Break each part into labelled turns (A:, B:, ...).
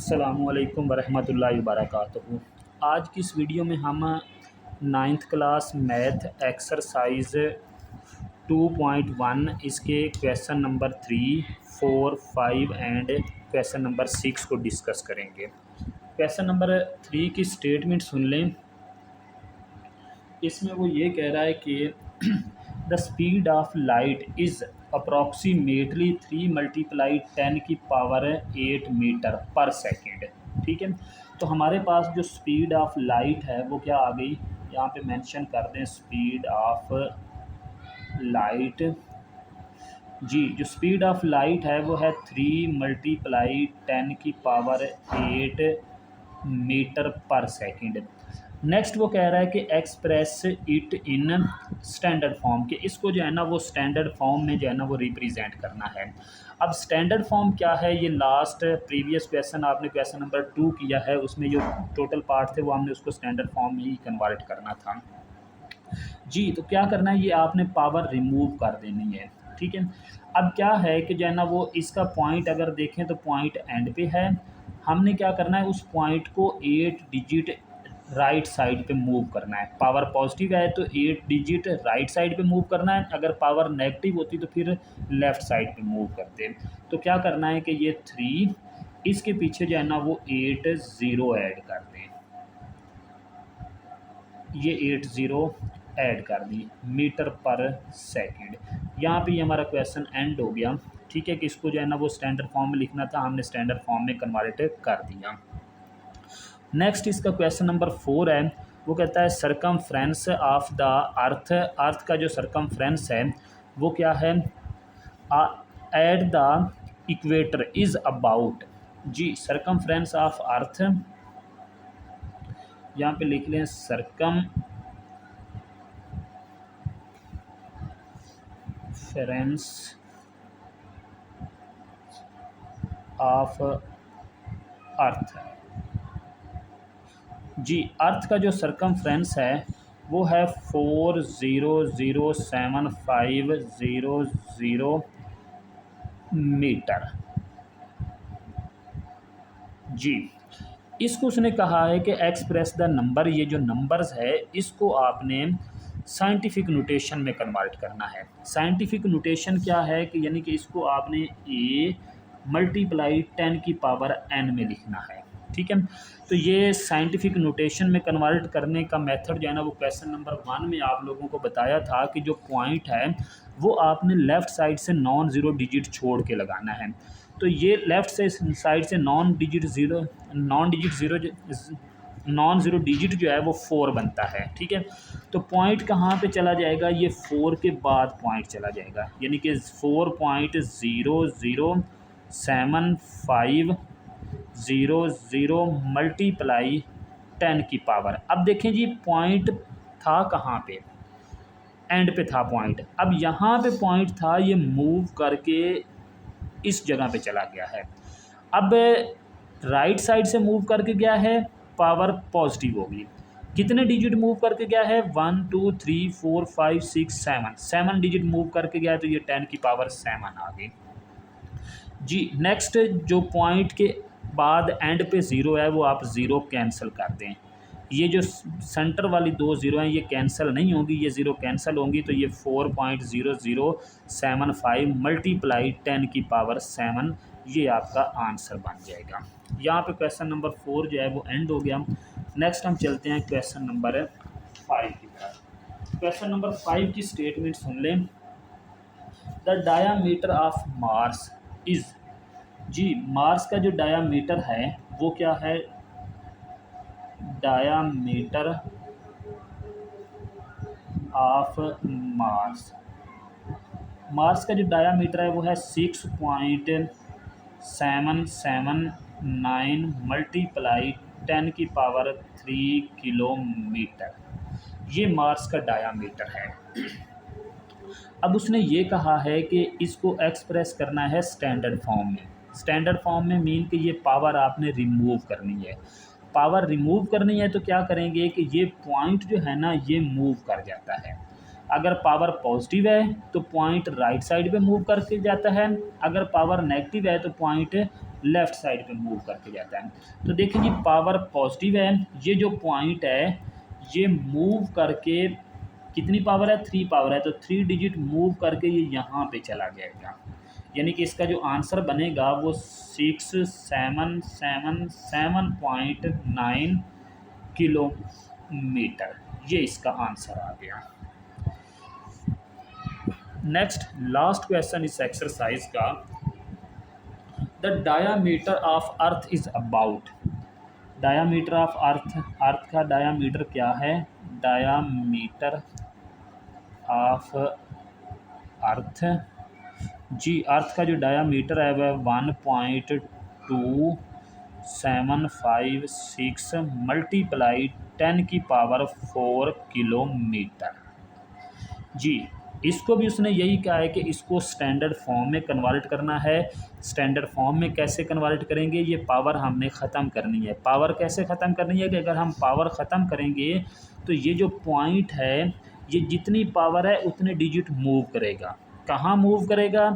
A: अस्सलामुअलैकुम वरहमतुल्लाहि वबरकातुहू। आज की इस वीडियो में हम 9th क्लास मैथ एक्सरसाइज 2.1 इसके question number 3, 4, 5 and question number 6 को डिस्कस करेंगे। क्वेश्चन नंबर 3 की स्टेटमेंट सुन लें। इसमें वो ये कह रहा है कि the speed of light is approximately 3 × 10⁸ meter per second. ठीक है, तो हमारे पास जो स्पीड ऑफ लाइट है वो क्या आ गई, यहाँ पे मेंशन कर दें स्पीड ऑफ लाइट। जी, जो स्पीड ऑफ लाइट है वो है 3 × 10⁸ मीटर पर सेकेंड। नेक्स्ट वो कह रहा है कि express it in standard form, के इसको जो है ना वो स्टैंडर्ड फॉर्म में जो है ना वो रिप्रेजेंट करना है। अब स्टैंडर्ड फॉर्म क्या है, ये लास्ट प्रीवियस क्वेश्चन आपने क्वेश्चन नंबर 2 किया है, उसमें जो टोटल पार्ट थे वो हमने उसको स्टैंडर्ड फॉर्म में ही कन्वर्ट करना था। जी, तो क्या करना है, ये आपने पावर रिमूव कर देनी है। ठीक है, अब क्या है कि जो है ना वो इसका पॉइंट अगर देखें तो पॉइंट एंड पे है। हमने क्या करना है, उस पॉइंट को 8 डिजिट राइट साइड पे मूव करना है। पावर पॉजिटिव है तो 8 डिजिट राइट साइड पे मूव करना है, अगर पावर नेगेटिव होती तो फिर लेफ़्ट साइड पे मूव करते हैं। तो क्या करना है कि ये 3 इसके पीछे जो है ना वो 8 ज़ीरो ऐड कर दें, ये 8 ज़ीरो ऐड कर दी मीटर पर सेकंड। यहाँ पे हमारा क्वेश्चन एंड हो गया। ठीक है, कि इसको जो है ना वो स्टैंडर्ड फॉर्म में लिखना था, हमने स्टैंडर्ड फॉर्म में कन्वर्ट कर दिया। नेक्स्ट इसका क्वेश्चन नंबर 4 है, वो कहता है circumference of the earth. Earth का जो सरकमफ्रेंस है वो क्या है, at the equator is about. जी, सरकमफ्रेंस ऑफ अर्थ, यहाँ पे लिख लें सरकमफ्रेंस ऑफ अर्थ। जी, अर्थ का जो सरकमफ्रेंस है वो है 4,007,500 मीटर। जी, इसको उसने कहा है कि एक्सप्रेस द नंबर, ये जो नंबर्स है इसको आपने साइंटिफिक नोटेशन में कन्वर्ट करना है। साइंटिफिक नोटेशन क्या है कि यानी कि इसको आपने a × 10⁻n में लिखना है। ठीक है, तो ये साइंटिफिक नोटेशन में कन्वर्ट करने का मेथड जो है ना वो क्वेश्चन नंबर 1 में आप लोगों को बताया था कि जो पॉइंट है वो आपने लेफ़्ट साइड से नॉन ज़ीरो डिजिट छोड़ के लगाना है। तो ये लेफ़्ट से साइड से नॉन ज़ीरो डिजिट जो है वो 4 बनता है। ठीक है, तो पॉइंट कहाँ पे चला जाएगा, ये 4 के बाद पॉइंट चला जाएगा, यानी कि 4.00750 × 10 की पावर। अब देखें जी, पॉइंट था कहाँ पे, एंड पे था पॉइंट। अब यहाँ पे पॉइंट था, ये मूव करके इस जगह पे चला गया है। अब राइट साइड से मूव करके गया है, पावर पॉजिटिव होगी। कितने डिजिट मूव करके गया है, 1 2 3 4 5 6 7 डिजिट मूव करके गया है, तो ये 10 की पावर 7 आ गई। जी, नेक्स्ट जो पॉइंट के बाद एंड पे ज़ीरो है वो आप ज़ीरो कैंसिल कर दें। ये जो सेंटर वाली 2 ज़ीरो हैं ये कैंसिल नहीं होंगी, ये ज़ीरो कैंसिल होंगी, तो ये 4.0075 × 10 की पावर 7 ये आपका आंसर बन जाएगा। यहाँ पे क्वेश्चन नंबर 4 जो है वो एंड हो गया। नेक्स्ट हम चलते हैं क्वेश्चन नंबर 5 की तरफ। क्वेश्चन नंबर 5 की स्टेटमेंट सुन लें। The diameter of Mars is. जी, मार्स का जो डायामीटर है वो क्या है, डायामीटर ऑफ मार्स। मार्स का जो डायामीटर है वो है 6.779 × 10 की पावर 3 किलोमीटर, ये मार्स का डायामीटर है। अब उसने ये कहा है कि इसको एक्सप्रेस करना है स्टैंडर्ड फॉर्म में। स्टैंडर्ड फॉर्म में मीन कि ये पावर आपने रिमूव करनी है। पावर रिमूव करनी है तो क्या करेंगे कि ये पॉइंट जो है ना ये मूव कर जाता है। अगर पावर पॉजिटिव है तो पॉइंट राइट साइड पे मूव करके जाता है, अगर पावर नेगेटिव है तो पॉइंट लेफ़्ट साइड पे मूव करके जाता है। तो देखिए जी पावर पॉजिटिव है, ये जो पॉइंट है ये मूव करके कितनी पावर है, 3 पावर है, तो 3 डिजिट मूव करके ये यहाँ पे चला जाएगा। यानी कि इसका जो आंसर बनेगा वो 6777.9 किलोमीटर, ये इसका आंसर आ गया। नेक्स्ट लास्ट क्वेश्चन इस एक्सरसाइज का, the diameter of earth is about, diameter of earth, earth का डायामीटर क्या है, डायामीटर ऑफ अर्थ जी, अर्थ का जो डायामीटर है वह 1.2756 मल्टीप्लाई 10⁴ किलोमीटर। जी, इसको भी उसने यही कहा है कि इसको स्टैंडर्ड फॉर्म में कन्वर्ट करना है। स्टैंडर्ड फॉर्म में कैसे कन्वर्ट करेंगे, ये पावर हमने ख़त्म करनी है। पावर कैसे ख़त्म करनी है कि अगर हम पावर ख़त्म करेंगे तो ये जो पॉइंट है ये जितनी पावर है उतने डिजिट मूव करेगा। कहाँ मूव करेगा,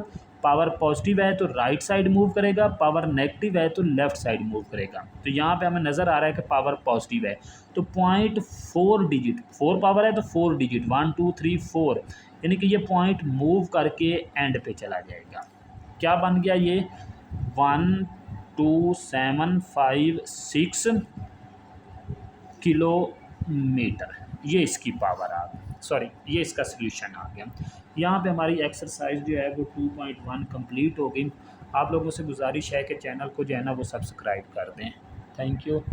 A: पावर पॉजिटिव है तो राइट साइड मूव करेगा, पावर नेगेटिव है तो लेफ़्ट साइड मूव करेगा। तो यहाँ पे हमें नज़र आ रहा है कि पावर पॉजिटिव है तो 0.4 डिजिट, 4 पावर है तो 4 डिजिट 1 2 3 4, यानी कि ये पॉइंट मूव करके एंड पे चला जाएगा। क्या बन गया ये 12756 किलोमीटर, ये इसकी पावर आ गई, सॉरी ये इसका सल्यूशन आ गया। यहाँ पे हमारी एक्सरसाइज जो है वो 2.1 कंप्लीट हो गई। आप लोगों से गुजारिश है कि चैनल को जो है ना वो सब्सक्राइब कर दें। Thank you.